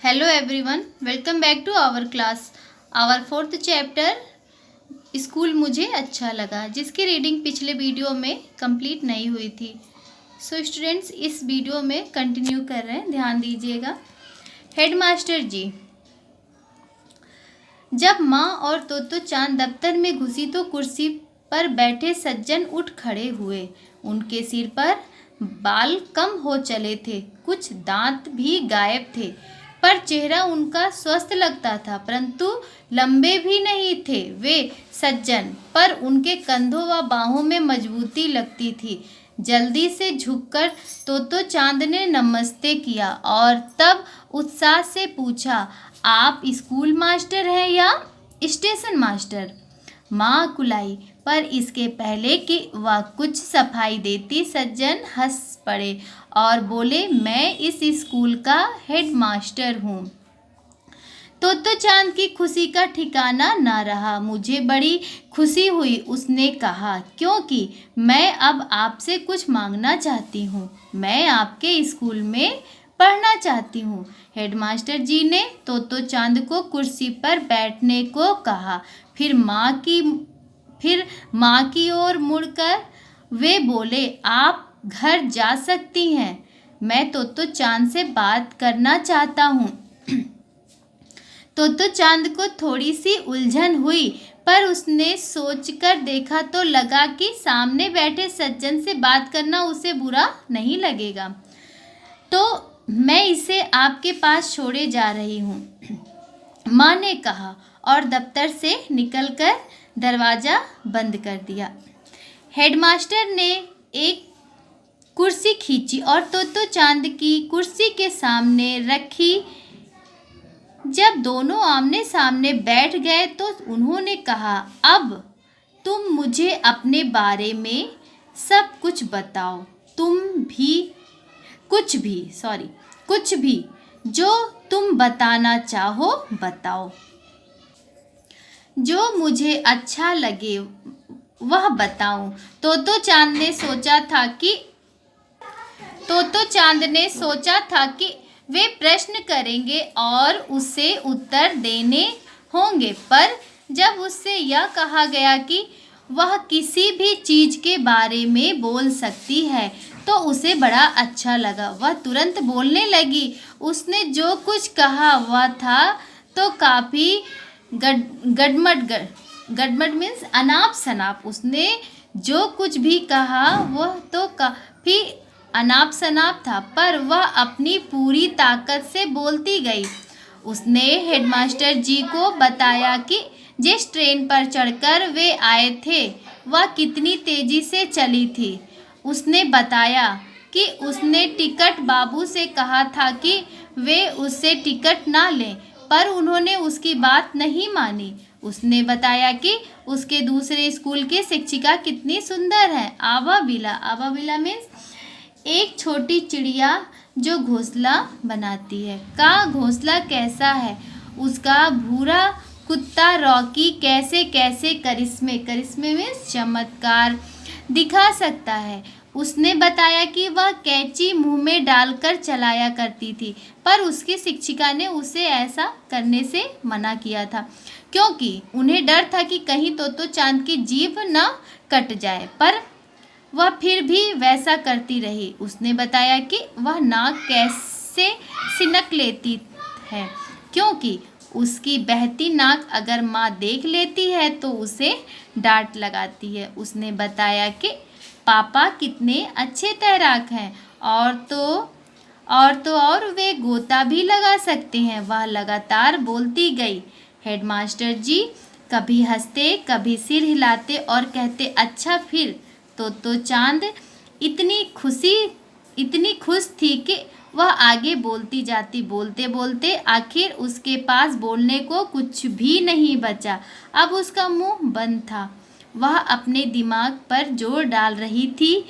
Hello everyone, welcome back to our class. Our fourth chapter school मुझे अच्छा लगा, जिसकी रीडिंग पिछले वीडियो में कंप्लीट नहीं हुई थी। सो स्टूडेंट्स इस वीडियो में कंटिन्यू कर रहे हैं, ध्यान दीजिएगा। हेडमास्टर जी। जब माँ और तोतो चांद दफ्तर में घुसी तो कुर्सी पर बैठे सज्जन उठ खड़े हुए। उनके सिर पर बाल कम हो चले थे, कुछ दांत भी गायब थे, पर चेहरा उनका स्वस्थ लगता था, परंतु लंबे भी नहीं थे वे सज्जन, पर उनके कंधों व बाहों में मजबूती लगती थी। जल्दी से झुककर तोतो चांद ने नमस्ते किया और तब उत्साह से पूछा, आप स्कूल मास्टर हैं या स्टेशन मास्टर? माँ कुलाई, पर इसके पहले कि वह कुछ सफाई देती सज्जन हंस पड़े और बोले, मैं इस स्कूल का हेडमास्टर हूँ। तोतो चांद की खुशी का ठिकाना ना रहा। मुझे बड़ी खुशी हुई, उसने कहा, क्योंकि मैं अब आपसे कुछ मांगना चाहती हूँ। मैं आपके स्कूल में पढ़ना चाहती हूँ। हेडमास्टर जी ने तोतो चांद को कुर्सी पर बैठने को कहा। फिर माँ की ओर मुड़कर वे बोले, आप घर जा सकती हैं। मैं तोतो चांद से बात करना चाहता हूँ। तोतो चांद को थोड़ी सी उलझन हुई, पर उसने सोचकर देखा तो लगा कि सामने बैठे सज्जन से बात करना उसे बुरा नहीं लगेगा। तो मैं इसे आपके पास छोड़े जा रही हूँ, माँ ने कहा और दफ्तर से निकलकर दरवाज़ा बंद कर दिया। हेडमास्टर ने एक कुर्सी खींची और तोतो चांद की कुर्सी के सामने रखी। जब दोनों आमने सामने बैठ गए तो उन्होंने कहा, अब तुम मुझे अपने बारे में सब कुछ बताओ। कुछ भी जो तुम बताना चाहो बताओ। जो मुझे अच्छा लगे वह बताऊं। तोतो चांद ने सोचा था कि वे प्रश्न करेंगे और उसे उत्तर देने होंगे, पर जब उससे यह कहा गया कि वह किसी भी चीज़ के बारे में बोल सकती है तो उसे बड़ा अच्छा लगा। वह तुरंत बोलने लगी। उसने जो कुछ कहा वह था तो काफ़ी गड़मड़ मीन्स अनाप शनाप। उसने जो कुछ भी कहा वह तो काफ़ी अनाप शनाप था, पर वह अपनी पूरी ताकत से बोलती गई। उसने हेडमास्टर जी को बताया कि जिस ट्रेन पर चढ़कर वे आए थे वह कितनी तेज़ी से चली थी। उसने बताया कि उसने टिकट बाबू से कहा था कि वे उससे टिकट ना लें, पर उन्होंने उसकी बात नहीं मानी। उसने बताया कि उसके दूसरे स्कूल की शिक्षिका कितनी सुंदर है। आवा बिला मीन्स एक छोटी चिड़िया जो घोंसला बनाती है। का घोंसला कैसा है? उसका भूरा कुत्ता रॉकी कैसे कैसे करिश्मे मीन्स चमत्कार दिखा सकता है। उसने बताया कि वह कैंची मुंह में डालकर चलाया करती थी, पर उसकी शिक्षिका ने उसे ऐसा करने से मना किया था, क्योंकि उन्हें डर था कि कहीं तोतो चांद की जीभ न कट जाए, पर वह फिर भी वैसा करती रही। उसने बताया कि वह नाक कैसे सिनक लेती है, क्योंकि उसकी बहती नाक अगर माँ देख लेती है तो उसे डांट लगाती है। उसने बताया कि पापा कितने अच्छे तैराक हैं और वे गोता भी लगा सकते हैं। वह लगातार बोलती गई। हेडमास्टर जी कभी हंसते, कभी सिर हिलाते और कहते, अच्छा फिर। तो चांद इतनी खुश थी कि वह आगे बोलती जाती। बोलते बोलते आखिर उसके पास बोलने को कुछ भी नहीं बचा। अब उसका मुंह बंद था। वह अपने दिमाग पर जोर डाल रही थी,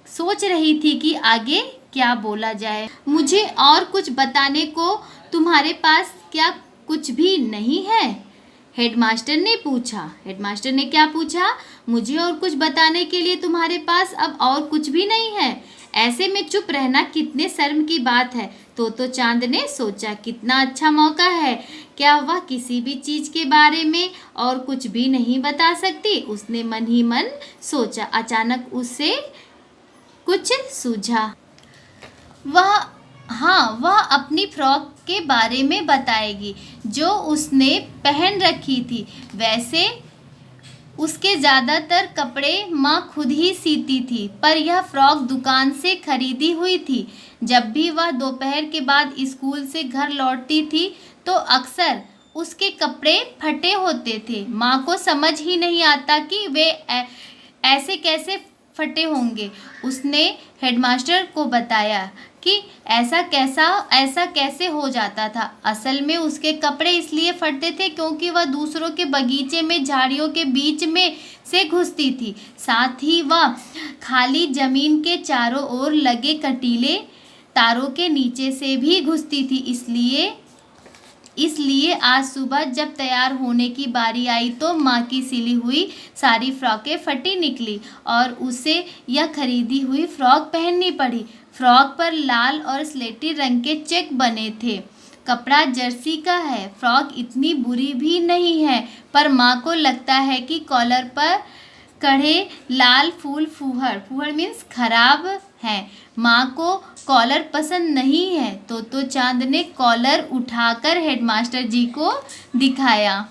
सोच रही थी कि आगे क्या बोला जाए। मुझे और कुछ बताने को तुम्हारे पास क्या कुछ भी नहीं है? हेडमास्टर ने पूछा। हेडमास्टर ने क्या पूछा? मुझे और कुछ बताने के लिए तुम्हारे पास अब और कुछ भी नहीं है? ऐसे में चुप रहना कितने शर्म की बात है। तो चांद ने सोचा, कितना अच्छा मौका है, क्या वह किसी भी चीज के बारे में और कुछ भी नहीं बता सकती? उसने मन ही मन सोचा। अचानक उसे कुछ सूझा। वह वह अपनी फ्रॉक के बारे में बताएगी जो उसने पहन रखी थी। वैसे उसके ज़्यादातर कपड़े माँ खुद ही सीती थी, पर यह फ्रॉक दुकान से खरीदी हुई थी। जब भी वह दोपहर के बाद स्कूल से घर लौटती थी तो अक्सर उसके कपड़े फटे होते थे। माँ को समझ ही नहीं आता कि वे ऐसे कैसे फटे होंगे। उसने हेडमास्टर को बताया कि ऐसा कैसे हो जाता था। असल में उसके कपड़े इसलिए फटते थे क्योंकि वह दूसरों के बगीचे में झाड़ियों के बीच में से घुसती थी। साथ ही वह खाली जमीन के चारों ओर लगे कटीले तारों के नीचे से भी घुसती थी। इसलिए आज सुबह जब तैयार होने की बारी आई तो माँ की सिली हुई सारी फ्रॉकें फटी निकली और उसे यह खरीदी हुई फ्रॉक पहननी पड़ी। फ्रॉक पर लाल और स्लेटी रंग के चेक बने थे। कपड़ा जर्सी का है। फ्रॉक इतनी बुरी भी नहीं है, पर माँ को लगता है कि कॉलर पर कढ़े लाल फूहड़ मीन्स खराब है। माँ को कॉलर पसंद नहीं है। तो चांद ने कॉलर उठाकर हेडमास्टर जी को दिखाया।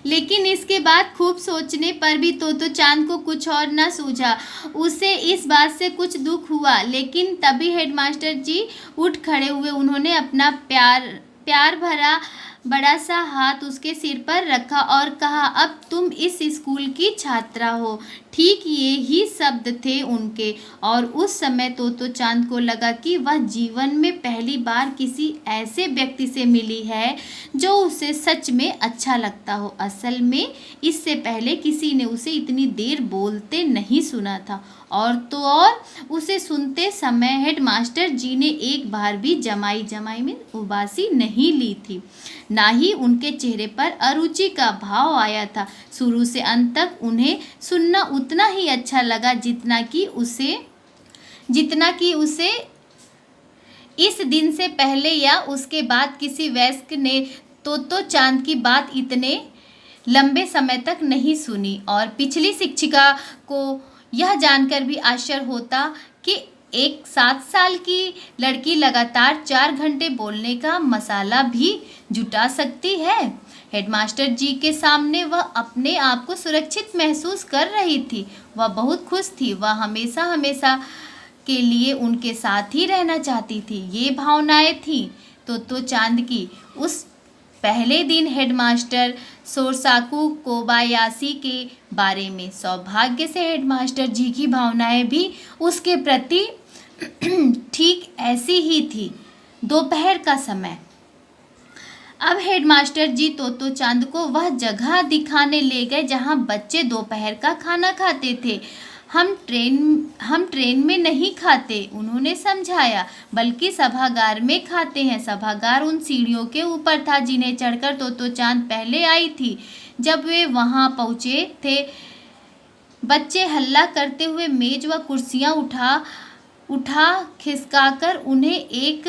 लेकिन इसके बाद खूब सोचने पर भी तो चांद को कुछ और न सूझा। उसे इस बात से कुछ दुख हुआ। लेकिन तभी हेडमास्टर जी उठ खड़े हुए। उन्होंने अपना प्यार भरा बड़ा सा हाथ उसके सिर पर रखा और कहा, अब तुम इस स्कूल की छात्रा हो। ठीक ये ही शब्द थे उनके। और उस समय तो चांद को लगा कि वह जीवन में पहली बार किसी ऐसे व्यक्ति से मिली है जो उसे सच में अच्छा लगता हो। असल में इससे पहले किसी ने उसे इतनी देर बोलते नहीं सुना था। और उसे सुनते समय हेडमास्टर जी ने एक बार भी जमाई में उबासी नहीं ली थी। ना ही उनके चेहरे पर अरुचि का भाव आया था। शुरू से अंत तक उन्हें सुनना उतना ही अच्छा लगा जितना कि उसे इस दिन से पहले या उसके बाद किसी वयस्क ने तो चांद की बात इतने लंबे समय तक नहीं सुनी। और पिछली शिक्षिका को यह जानकर भी आश्चर्य होता कि एक 7 साल की लड़की लगातार 4 घंटे बोलने का मसाला भी जुटा सकती है। हेडमास्टर जी के सामने वह अपने आप को सुरक्षित महसूस कर रही थी। वह बहुत खुश थी। वह हमेशा के लिए उनके साथ ही रहना चाहती थी। ये भावनाएं थी तो चांद की। उस पहले दिन हेडमास्टर सोरसाकू कोबायाशी के बारे में। सौभाग्य से हेडमास्टर जी की भावनाएं भी उसके प्रति ठीक ऐसी ही थी। दोपहर का समय। अब हेडमास्टर जी तो चांद को वह जगह दिखाने ले गए जहां बच्चे दोपहर का खाना खाते थे। हम ट्रेन में नहीं खाते, उन्होंने समझाया, बल्कि सभागार में खाते हैं। सभागार उन सीढ़ियों के ऊपर था जिन्हें चढ़कर तो चांद पहले आई थी। जब वे वहां पहुंचे थे, बच्चे हल्ला करते हुए मेज व कुर्सियां उठा खिसकाकर उन्हें एक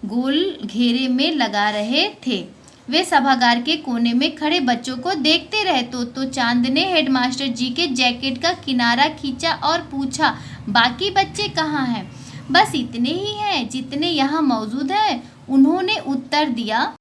गोल घेरे में लगा रहे थे। वे सभागार के कोने में खड़े बच्चों को देखते रहे। तो चांद ने हेडमास्टर जी के जैकेट का किनारा खींचा और पूछा, बाकी बच्चे कहाँ हैं? बस इतने ही हैं जितने यहाँ मौजूद हैं, उन्होंने उत्तर दिया।